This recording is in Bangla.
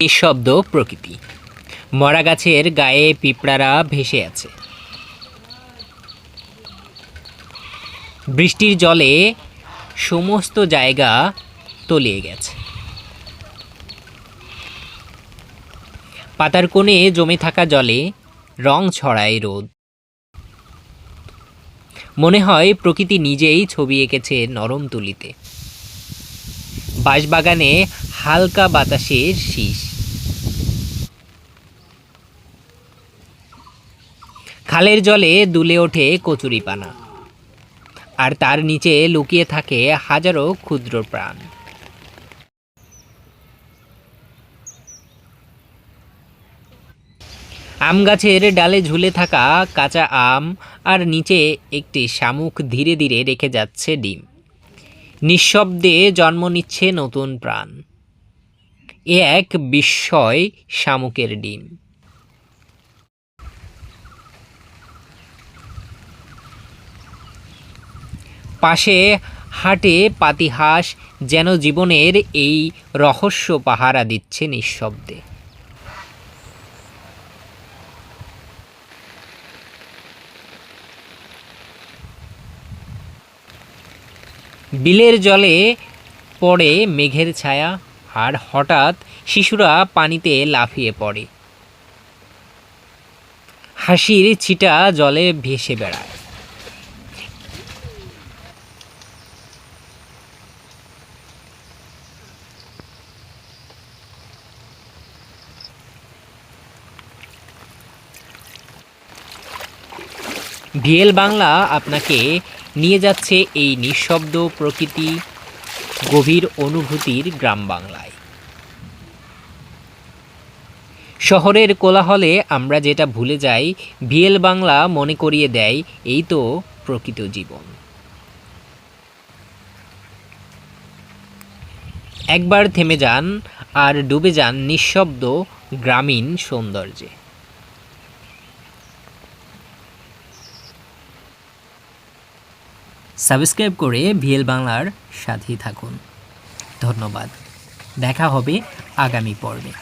নিঃশব্দ প্রকৃতি। মরা গাছের গায়ে পিঁপড়ারা ভেসে আছে। বৃষ্টির জলে সমস্ত জায়গা তলিয়ে গেছে। পাতার কোণে জমে থাকা জলে রং ছড়ায় রোদ। মনে হয় প্রকৃতি নিজেই ছবি এঁকেছে নরম তুলিতে। বাঁশবাগানে হালকা বাতাসের শীষ। খালের জলে দুলে ওঠে কচুরিপানা, আর তার নিচে লুকিয়ে থাকে হাজারো ক্ষুদ্র প্রাণ। আম গাছের ডালে ঝুলে থাকা কাঁচা আম, আর নিচে একটি শামুক ধীরে ধীরে রেখে যাচ্ছে ডিম। নিঃশব্দে জন্ম নিচ্ছে নতুন প্রাণ। এ এক বিস্ময় শামুকের ডিম। পাশে হাটে পাতিহাঁস যেন জীবনের এই রহস্য পাহারা দিচ্ছে নিঃশব্দে। বিলের জলে পড়ে মেঘের ছায়া, আর হঠাৎ শিশুরা পানিতে লাফিয়ে পড়ে। হাসির ছিটা জলে ভেসে বেড়ায়। ভিএল বাংলা আপনাকে নিয়ে যাচ্ছে এই নিঃশব্দ প্রকৃতি, গভীর অনুভূতির গ্রাম বাংলায়। শহরের কোলাহলে আমরা যেটা ভুলে যাই, ভিএল বাংলা মনে করিয়ে দেয় এই তো প্রকৃত জীবন। একবার থেমে যান আর ডুবে যান নিঃশব্দ গ্রামীণ সৌন্দর্যে। সাবস্ক্রাইব করে ভিএল বাংলার সাথেই থাকুন। ধন্যবাদ। দেখা হবে আগামী পর্বে।